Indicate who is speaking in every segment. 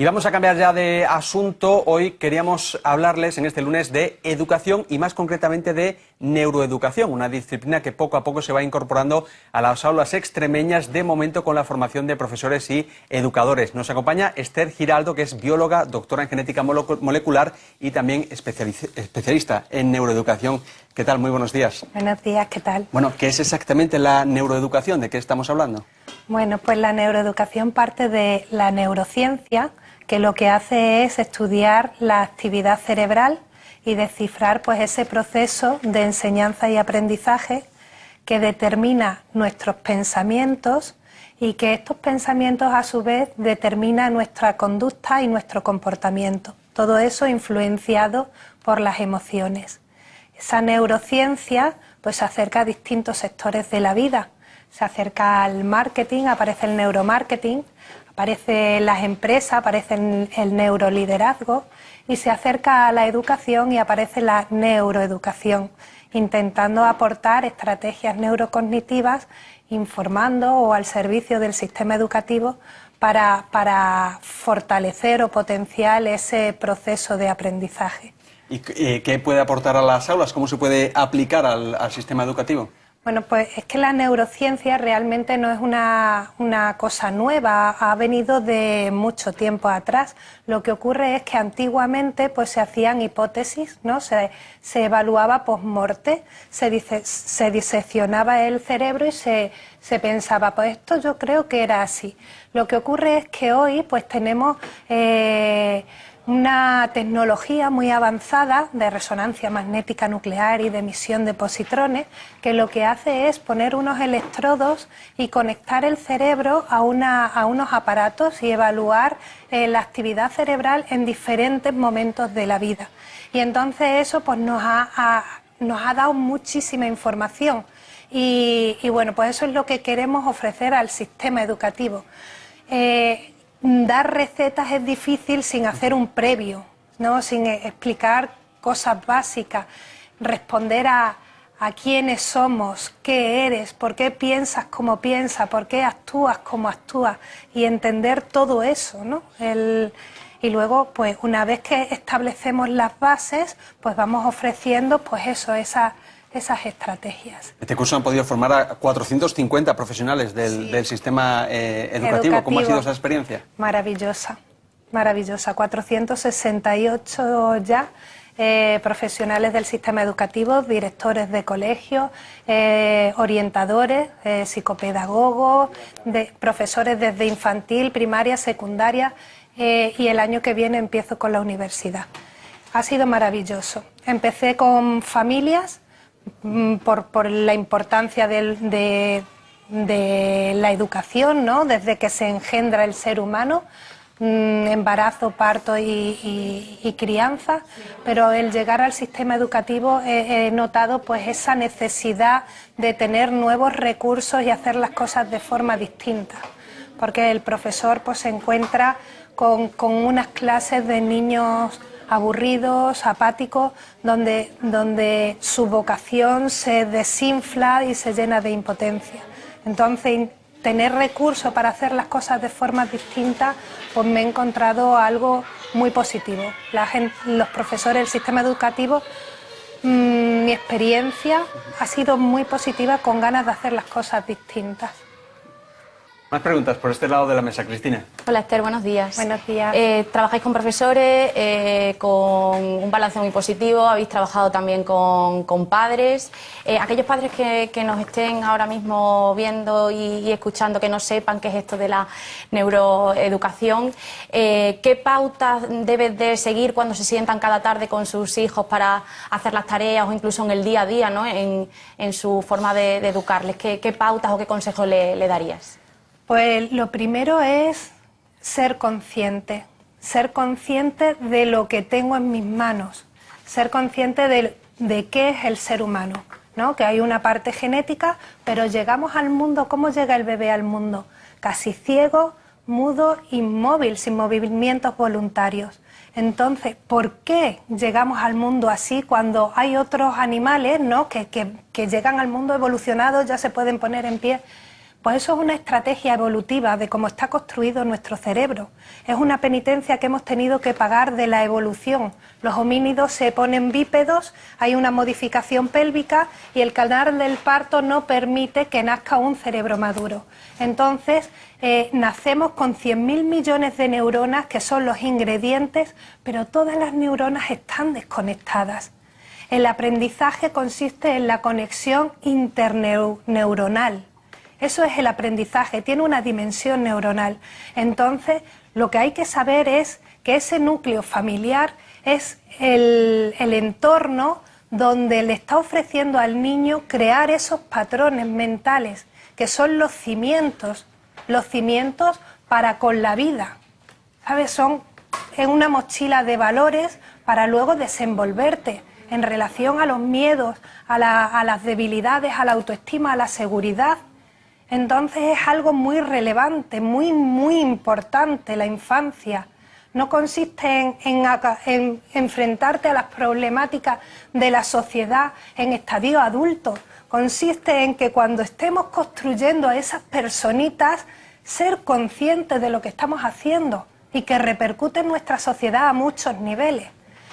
Speaker 1: Y vamos a cambiar ya de asunto. Hoy queríamos hablarles en este lunes de educación y más concretamente de neuroeducación, una disciplina que poco a poco se va incorporando a las aulas extremeñas, de momento con la formación de profesores y educadores. Nos acompaña Esther Giraldo, que es bióloga, doctora en genética molecular y también especialista en neuroeducación. ¿Qué tal? Muy buenos días.
Speaker 2: Buenos días, ¿qué tal?
Speaker 1: Bueno, ¿qué es exactamente la neuroeducación? ¿De qué estamos hablando?
Speaker 2: Bueno, pues la neuroeducación parte de la neurociencia, que lo que hace es estudiar la actividad cerebral y descifrar pues ese proceso de enseñanza y aprendizaje que determina nuestros pensamientos y que estos pensamientos a su vez determinan nuestra conducta y nuestro comportamiento. Todo eso influenciado por las emociones. Esa neurociencia pues se acerca a distintos sectores de la vida. Se acerca al marketing, aparece el neuromarketing, aparece las empresas, aparece el neuroliderazgo y se acerca a la educación y aparece la neuroeducación, intentando aportar estrategias neurocognitivas, informando o al servicio del sistema educativo para fortalecer o potenciar ese proceso de aprendizaje.
Speaker 1: ¿Y qué puede aportar a las aulas? ¿Cómo se puede aplicar al sistema educativo?
Speaker 2: Bueno, pues es que la neurociencia realmente no es una cosa nueva, ha venido de mucho tiempo atrás. Lo que ocurre es que antiguamente pues se hacían hipótesis, ¿no? Se evaluaba post-morte, se diseccionaba el cerebro y se pensaba, pues esto yo creo que era así. Lo que ocurre es que hoy pues tenemos una tecnología muy avanzada de resonancia magnética nuclear y de emisión de positrones que lo que hace es poner unos electrodos y conectar el cerebro a unos aparatos y evaluar la actividad cerebral en diferentes momentos de la vida. Y entonces eso pues nos ha dado muchísima información y bueno, pues eso es lo que queremos ofrecer al sistema educativo. Dar recetas es difícil sin hacer un previo, ¿no? Sin explicar cosas básicas, responder a quiénes somos, qué eres, por qué piensas como piensas, por qué actúas como actúas y entender todo eso, ¿no? Y luego, pues una vez que establecemos las bases, pues vamos ofreciendo pues eso, esas estrategias.
Speaker 1: Este curso han podido formar a 450 profesionales del sistema educativo. ¿Cómo ha sido esa experiencia?
Speaker 2: Maravillosa, maravillosa. 468 ya profesionales del sistema educativo, directores de colegios, orientadores, psicopedagogos, profesores desde infantil, primaria, secundaria y el año que viene empiezo con la universidad. Ha sido maravilloso. Empecé con familias, por la importancia de la educación, ¿no? Desde que se engendra el ser humano, embarazo, parto y crianza, pero el llegar al sistema educativo he notado pues esa necesidad de tener nuevos recursos y hacer las cosas de forma distinta, porque el profesor pues se encuentra con unas clases de niños aburridos, apáticos, donde su vocación se desinfla y se llena de impotencia. Entonces, tener recursos para hacer las cosas de forma distinta, pues me he encontrado algo muy positivo. Los profesores del sistema educativo, mi experiencia ha sido muy positiva, con ganas de hacer las cosas distintas.
Speaker 1: Más preguntas por este lado de la mesa, Cristina.
Speaker 3: Hola Esther, buenos días.
Speaker 2: Buenos días.
Speaker 3: Trabajáis con profesores, con un balance muy positivo, habéis trabajado también con padres. Aquellos padres que nos estén ahora mismo viendo y escuchando, que no sepan qué es esto de la neuroeducación, ¿qué pautas deben de seguir cuando se sientan cada tarde con sus hijos para hacer las tareas o incluso en el día a día, ¿no? en su forma de educarles? ¿Qué pautas o qué consejos le darías?
Speaker 2: Pues lo primero es ser consciente de lo que tengo en mis manos, ser consciente de qué es el ser humano, ¿no? Que hay una parte genética, pero llegamos al mundo, ¿cómo llega el bebé al mundo? Casi ciego, mudo, inmóvil, sin movimientos voluntarios. Entonces, ¿por qué llegamos al mundo así cuando hay otros animales, ¿no? que llegan al mundo evolucionados, ya se pueden poner en pie? Pues eso es una estrategia evolutiva de cómo está construido nuestro cerebro. Es una penitencia que hemos tenido que pagar de la evolución. Los homínidos se ponen bípedos, hay una modificación pélvica y el canal del parto no permite que nazca un cerebro maduro. Entonces, nacemos con 100.000 millones de neuronas que son los ingredientes, pero todas las neuronas están desconectadas. El aprendizaje consiste en la conexión interneuronal. Eso es el aprendizaje, tiene una dimensión neuronal. Entonces, lo que hay que saber es que ese núcleo familiar es el entorno donde le está ofreciendo al niño crear esos patrones mentales, que son los cimientos para con la vida. ¿Sabes? Son en una mochila de valores para luego desenvolverte en relación a los miedos, a las debilidades, a la autoestima, a la seguridad. Entonces es algo muy relevante, muy importante la infancia. No consiste en enfrentarte a las problemáticas de la sociedad en estadio adulto. Consiste en que cuando estemos construyendo a esas personitas, ser conscientes de lo que estamos haciendo y que repercute en nuestra sociedad a muchos niveles.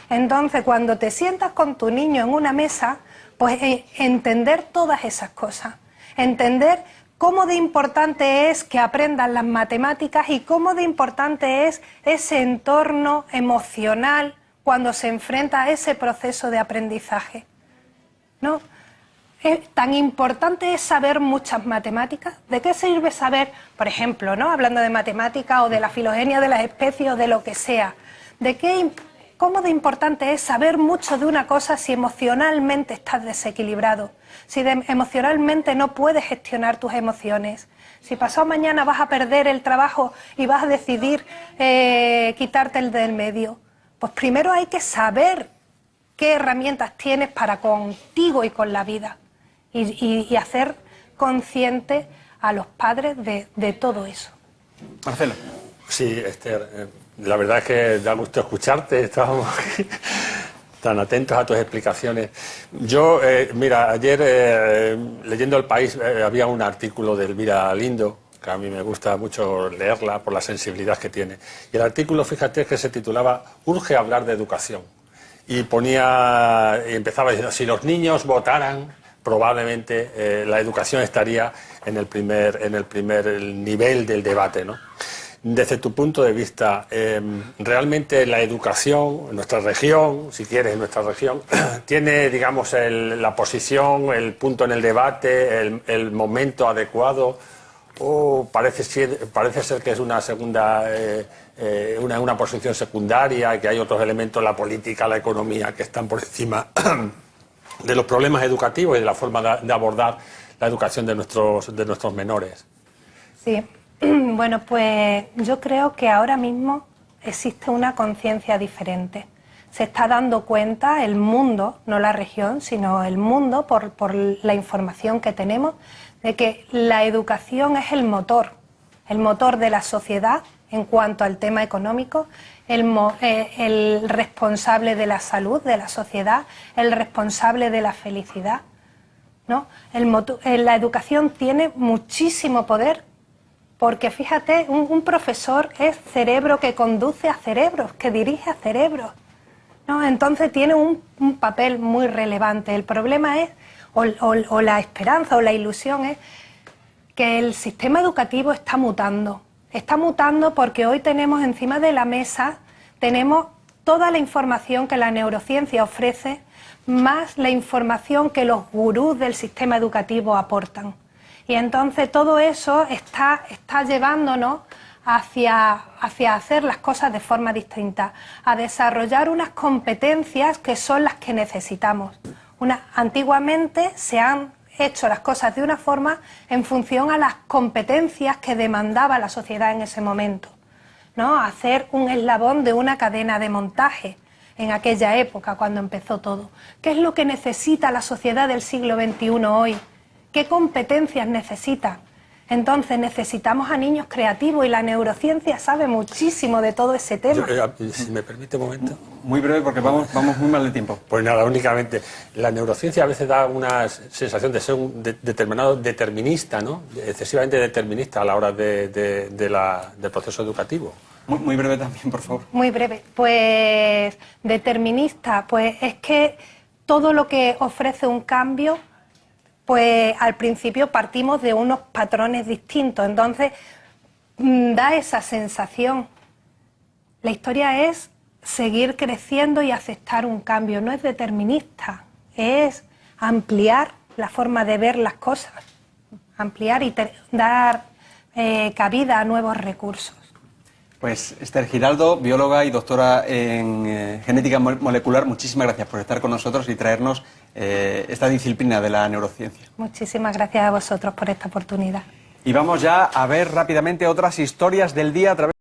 Speaker 2: Entonces, cuando te sientas con tu niño en una mesa, pues entender todas esas cosas, entender cómo de importante es que aprendan las matemáticas y cómo de importante es ese entorno emocional cuando se enfrenta a ese proceso de aprendizaje, ¿no? Tan importante es saber muchas matemáticas. ¿De qué sirve saber, por ejemplo, ¿no? Hablando de matemáticas o de la filogenia de las especies o de lo que sea? ¿Cómo de importante es saber mucho de una cosa si emocionalmente estás desequilibrado? Si emocionalmente no puedes gestionar tus emociones. Si pasado mañana vas a perder el trabajo y vas a decidir quitarte el del medio. Pues primero hay que saber qué herramientas tienes para contigo y con la vida. Y hacer consciente a los padres de todo eso.
Speaker 1: Marcelo.
Speaker 4: Sí, Esther, la verdad es que da gusto escucharte, estábamos tan atentos a tus explicaciones. Yo, mira, ayer leyendo El País había un artículo de Elvira Lindo, que a mí me gusta mucho leerla por la sensibilidad que tiene. Y el artículo, fíjate, que se titulaba "Urge hablar de educación". Y empezaba diciendo, si los niños votaran, probablemente la educación estaría en el primer nivel del debate, ¿no? Desde tu punto de vista, realmente la educación en nuestra región, si quieres, en nuestra región, tiene, digamos, la posición, el punto en el debate, el momento adecuado, o parece ser que es una segunda, una posición secundaria, que hay otros elementos, la política, la economía, que están por encima de los problemas educativos y de la forma de abordar la educación de nuestros menores.
Speaker 2: Sí. Bueno, pues yo creo que ahora mismo existe una conciencia diferente. Se está dando cuenta el mundo, no la región, sino el mundo, por la información que tenemos, de que la educación es el motor de la sociedad en cuanto al tema económico, el responsable de la salud de la sociedad, el responsable de la felicidad, ¿no? La educación tiene muchísimo poder. Porque fíjate, un profesor es cerebro que conduce a cerebros, que dirige a cerebros, ¿no? Entonces tiene un papel muy relevante. El problema es, o la esperanza o la ilusión es, que el sistema educativo está mutando. Está mutando porque hoy tenemos encima de la mesa, tenemos toda la información que la neurociencia ofrece, más la información que los gurús del sistema educativo aportan. Y entonces todo eso está llevándonos hacia hacer las cosas de forma distinta, a desarrollar unas competencias que son las que necesitamos. Antiguamente se han hecho las cosas de una forma en función a las competencias que demandaba la sociedad en ese momento, ¿no? Hacer un eslabón de una cadena de montaje en aquella época cuando empezó todo. ¿Qué es lo que necesita la sociedad del siglo XXI hoy? ¿Qué competencias necesita? Entonces necesitamos a niños creativos y la neurociencia sabe muchísimo de todo ese tema.
Speaker 4: Si me permite un momento.
Speaker 1: Muy breve porque vamos muy mal de tiempo.
Speaker 4: Pues nada, únicamente. La neurociencia a veces da una sensación de ser un determinado determinista, ¿no? Excesivamente determinista a la hora del proceso educativo.
Speaker 1: Muy breve también, por favor.
Speaker 2: Muy breve. Pues determinista, pues es que todo lo que ofrece un cambio, pues al principio partimos de unos patrones distintos, entonces da esa sensación. La historia es seguir creciendo y aceptar un cambio, no es determinista, es ampliar la forma de ver las cosas, ampliar y dar cabida a nuevos recursos.
Speaker 1: Pues Esther Giraldo, bióloga y doctora en genética molecular, muchísimas gracias por estar con nosotros y traernos esta disciplina de la neurociencia.
Speaker 2: Muchísimas gracias a vosotros por esta oportunidad.
Speaker 1: Y vamos ya a ver rápidamente otras historias del día a través